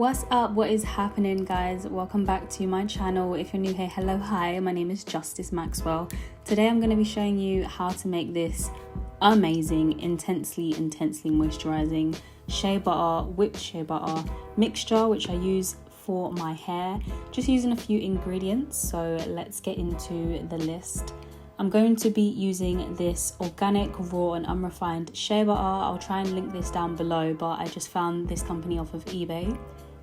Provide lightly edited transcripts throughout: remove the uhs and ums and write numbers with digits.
What's up? What is happening, guys? Welcome back to my channel. If you're new here, hello, hi, my name is Justice Maxwell. Today I'm going to be showing you how to make this amazing, intensely moisturizing shea butter, whipped shea butter mixture, which I use for my hair, just using a few ingredients. So let's get into the list. I'm going to be using this organic, raw and unrefined shea butter. I'll try and link this down below, but I just found this company off of eBay.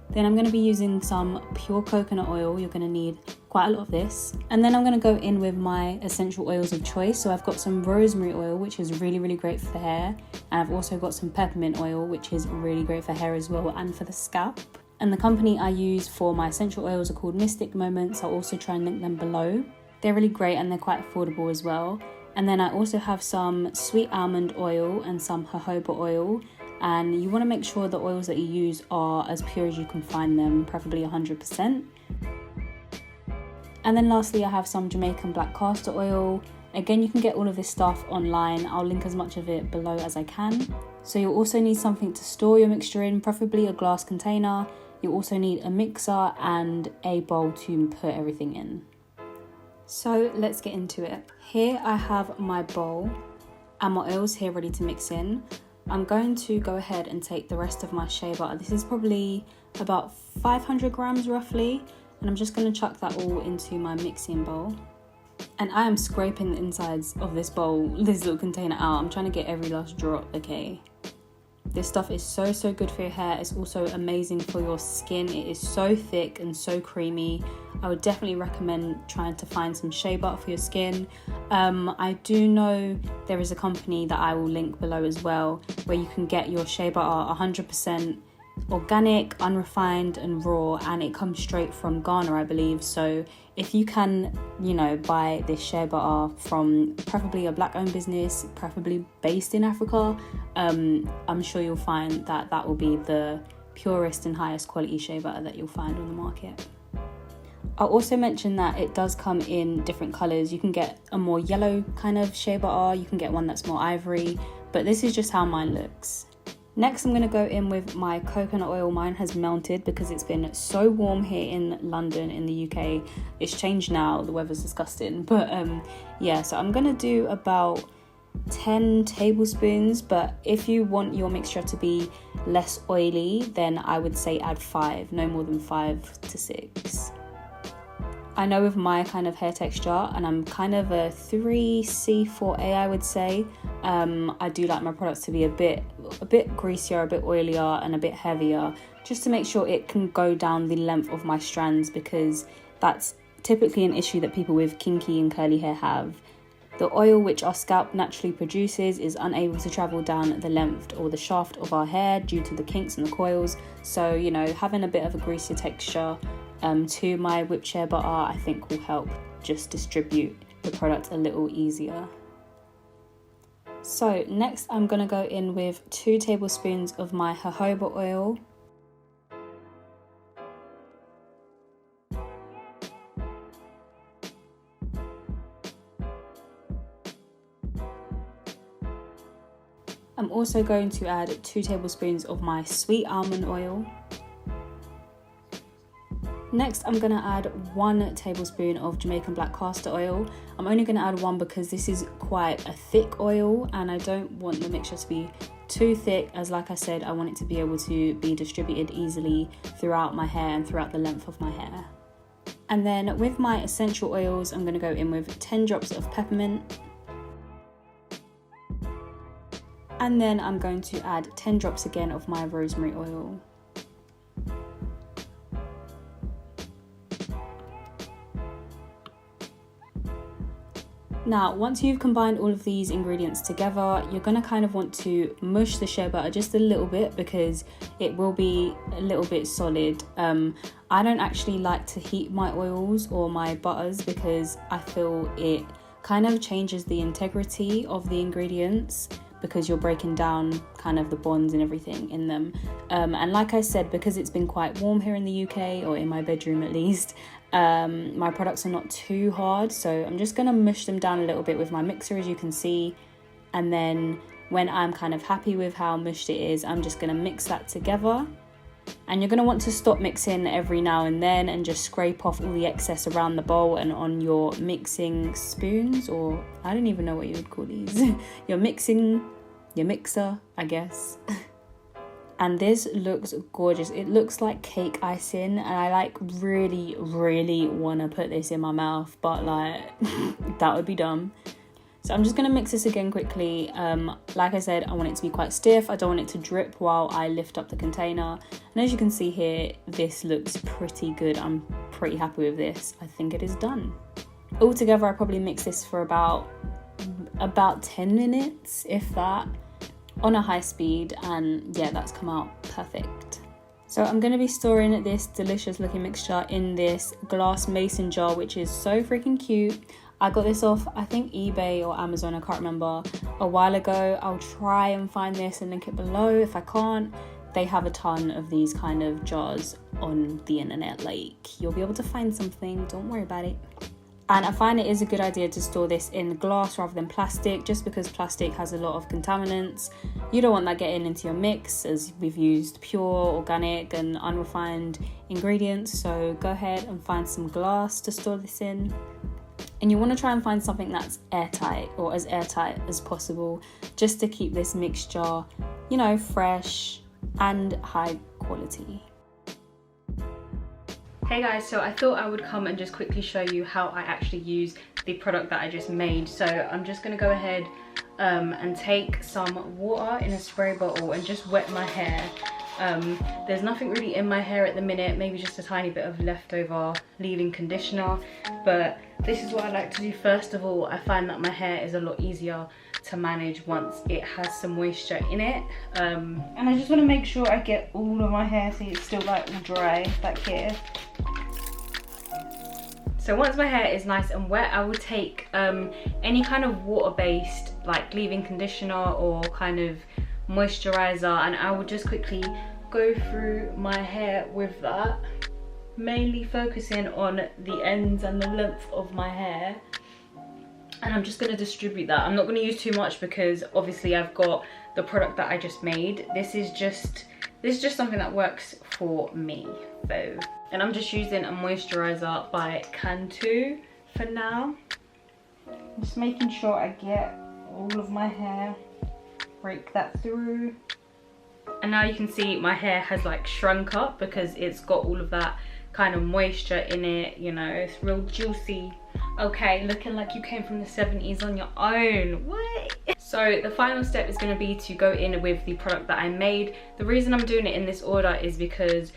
Then I'm going to be using some pure coconut oil. You're going to need quite a lot of this. And then I'm going to go in with my essential oils of choice. So I've got some rosemary oil, which is really great for the hair. And I've also got some peppermint oil, which is really great for hair as well and for the scalp. And the company I use for my essential oils are called Mystic Moments. I'll also try and link them below. They're really great and they're quite affordable as well. And then I also have some sweet almond oil and some jojoba oil. And you want to make sure the oils that you use are as pure as you can find them, preferably 100%. And then lastly, I have some Jamaican black castor oil. Again, you can get all of this stuff online. I'll link as much of it below as I can. So you'll also need something to store your mixture in, preferably a glass container. You'll also need a mixer and a bowl to put everything in. So let's get into it. Here I have my bowl and my oils here ready to mix in. I'm going to go ahead and take the rest of my shea butter. This is probably about 500 grams roughly. And I'm just going to chuck that all into my mixing bowl. And I am scraping the insides of this bowl, this little container out. I'm trying to get every last drop, okay? This stuff is so good for your hair. It's also amazing for your skin. It is so thick and so creamy. I would definitely recommend trying to find some shea butter for your skin. I do know there is a company that I will link below as well, where you can get your shea butter 100% organic, unrefined and raw, and it comes straight from Ghana, I believe. So if you can, buy this shea butter from preferably a black owned business, preferably based in Africa, I'm sure you'll find that that will be the purest and highest quality shea butter that you'll find on the market. I'll also mention that it does come in different colours. You can get a more yellow kind of shea butter, you can get one that's more ivory, but this is just how mine looks. Next, I'm going to go in with my coconut oil. Mine has melted because it's been so warm here in London, in the UK. It's changed now, the weather's disgusting. But yeah, so I'm going to do about 10 tablespoons. But if you want your mixture to be less oily, then I would say add 5, no more than 5 to 6. I know with my kind of hair texture, and I'm kind of a 3C, 4A, I would say, I do like my products to be a bit greasier, a bit oilier and a bit heavier, just to make sure it can go down the length of my strands, because that's typically an issue that people with kinky and curly hair have. The oil which our scalp naturally produces is unable to travel down the length or the shaft of our hair due to the kinks and the coils. So, having a bit of a greasier texture to my whipped shea butter, I think will help just distribute the product a little easier. So next I'm going to go in with 2 tablespoons of my jojoba oil. I'm also going to add 2 tablespoons of my sweet almond oil. Next, I'm going to add 1 tablespoon of Jamaican black castor oil. I'm only going to add 1 because this is quite a thick oil and I don't want the mixture to be too thick, as like I said, I want it to be able to be distributed easily throughout my hair and throughout the length of my hair. And then with my essential oils, I'm going to go in with 10 drops of peppermint. And then I'm going to add 10 drops again of my rosemary oil. Now, once you've combined all of these ingredients together, you're going to kind of want to mush the shea butter just a little bit because it will be a little bit solid. I don't actually like to heat my oils or my butters because I feel it kind of changes the integrity of the ingredients, because you're breaking down kind of the bonds and everything in them. And like I said, because it's been quite warm here in the UK, or in my bedroom at least, my products are not too hard. So I'm just gonna mush them down a little bit with my mixer, as you can see. And then when I'm kind of happy with how mushed it is, I'm just gonna mix that together. And you're going to want to stop mixing every now and then and just scrape off all the excess around the bowl and on your mixing spoons, or I don't even know what you would call these. your mixer, I guess. And this looks gorgeous. It looks like cake icing, and I like really want to put this in my mouth, but like that would be dumb. So I'm just going to mix this again quickly. Like I said, I want it to be quite stiff. I don't want it to drip while I lift up the container. And as you can see here, this looks pretty good. I'm pretty happy with this. I think it is done. Altogether, I probably mix this for about 10 minutes, if that, on a high speed. And yeah, that's come out perfect. So I'm going to be storing this delicious looking mixture in this glass mason jar, which is so freaking cute. I got this off, I think, eBay or Amazon, I can't remember, a while ago. I'll try and find this and link it below. If I can't, they have a ton of these kind of jars on the internet. Like, you'll be able to find something, don't worry about it. And I find it is a good idea to store this in glass rather than plastic, just because plastic has a lot of contaminants. You don't want that getting into your mix, as we've used pure, organic and unrefined ingredients. So go ahead and find some glass to store this in. And you want to try and find something that's airtight, or as airtight as possible, just to keep this mixture, you know, fresh and high quality. Hey guys, so I thought I would come and just quickly show you how I actually use the product that I just made. So I'm just going to go ahead and take some water in a spray bottle and just wet my hair. There's nothing really in my hair at the minute, maybe just a tiny bit of leftover leave-in conditioner, but this is what I like to do. First of all, I find that my hair is a lot easier to manage once it has some moisture in it, and I just want to make sure I get all of my hair, see it's still like dry back here. So once my hair is nice and wet, I will take any kind of water-based like leave-in conditioner or kind of moisturizer, and I will just quickly go through my hair with that, mainly focusing on the ends and the length of my hair. And I'm just going to distribute that. I'm not going to use too much because obviously I've got the product that I just made. This is just something that works for me though. And I'm just using a moisturizer by Cantu for now. Just making sure I get all of my hair, break that through. And now you can see my hair has like shrunk up because it's got all of that kind of moisture in it, you know, it's real juicy. Okay, looking like you came from the 70s on your own. What? So the final step is going to be to go in with the product that I made. The reason I'm doing it in this order is because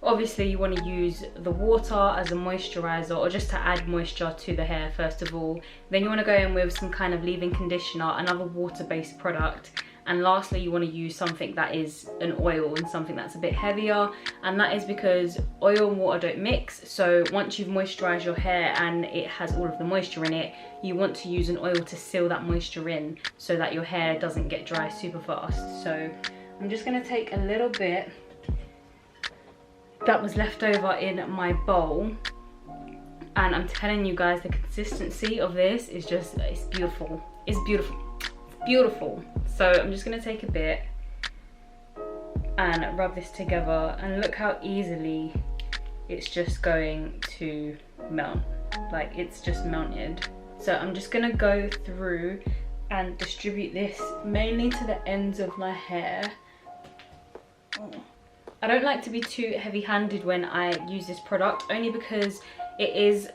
obviously you want to use the water as a moisturizer, or just to add moisture to the hair first of all. Then you want to go in with some kind of leave-in conditioner, another water-based product. And lastly, you want to use something that is an oil and something that's a bit heavier. And that is because oil and water don't mix. So once you've moisturized your hair and it has all of the moisture in it, you want to use an oil to seal that moisture in so that your hair doesn't get dry super fast. So I'm just going to take a little bit that was left over in my bowl. And I'm telling you guys, the consistency of this is just, it's beautiful. It's beautiful. Beautiful. So I'm just going to take a bit and rub this together, and look how easily it's just going to melt. Like, it's just melted. So I'm just going to go through and distribute this mainly to the ends of my hair. I don't like to be too heavy-handed when I use this product, only because it is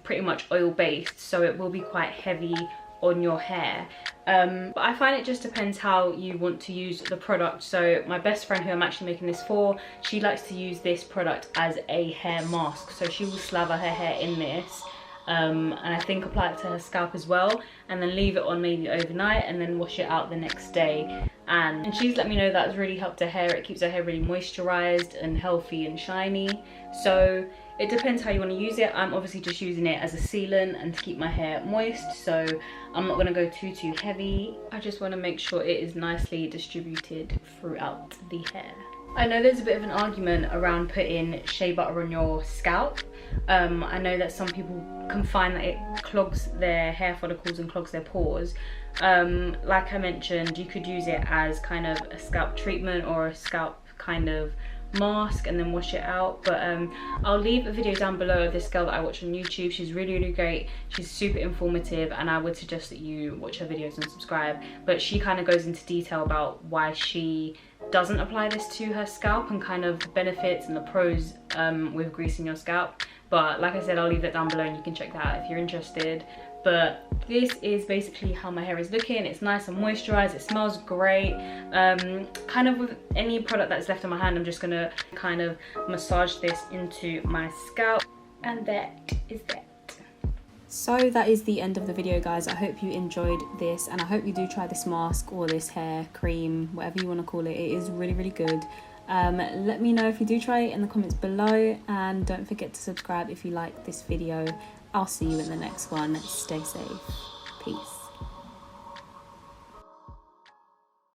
pretty much oil based, so it will be quite heavy on your hair. But I find it just depends how you want to use the product. So my best friend, who I'm actually making this for, she likes to use this product as a hair mask. So she will slather her hair in this, and I think apply it to her scalp as well, and then leave it on maybe overnight and then wash it out the next day. And she's let me know that's really helped her hair. It keeps her hair really moisturized and healthy and shiny. So it depends how you want to use it. I'm obviously just using it as a sealant and to keep my hair moist, so I'm not going to go too heavy. I just want to make sure it is nicely distributed throughout the hair. I know there's a bit of an argument around putting shea butter on your scalp. I know that some people can find that it clogs their hair follicles and clogs their pores. Like I mentioned, you could use it as kind of a scalp treatment or a scalp kind of mask and then wash it out. But I'll leave a video down below of this girl that I watch on YouTube. She's really great. She's super informative, and I would suggest that you watch her videos and subscribe. But she kind of goes into detail about why she doesn't apply this to her scalp and kind of the benefits and the pros with greasing your scalp. But like I said, I'll leave it down below and you can check that out if you're interested. But this is basically how my hair is looking. It's nice and moisturized, it smells great. Kind of with any product that's left on my hand, I'm just gonna kind of massage this into my scalp, and that is that. So that is the end of the video, guys. I hope you enjoyed this, and I hope you do try this mask or this hair cream, whatever you want to call it. It is really good. Let me know if you do try it in the comments below, and don't forget to subscribe if you like this video. I'll see you in the next one. Stay safe. Peace.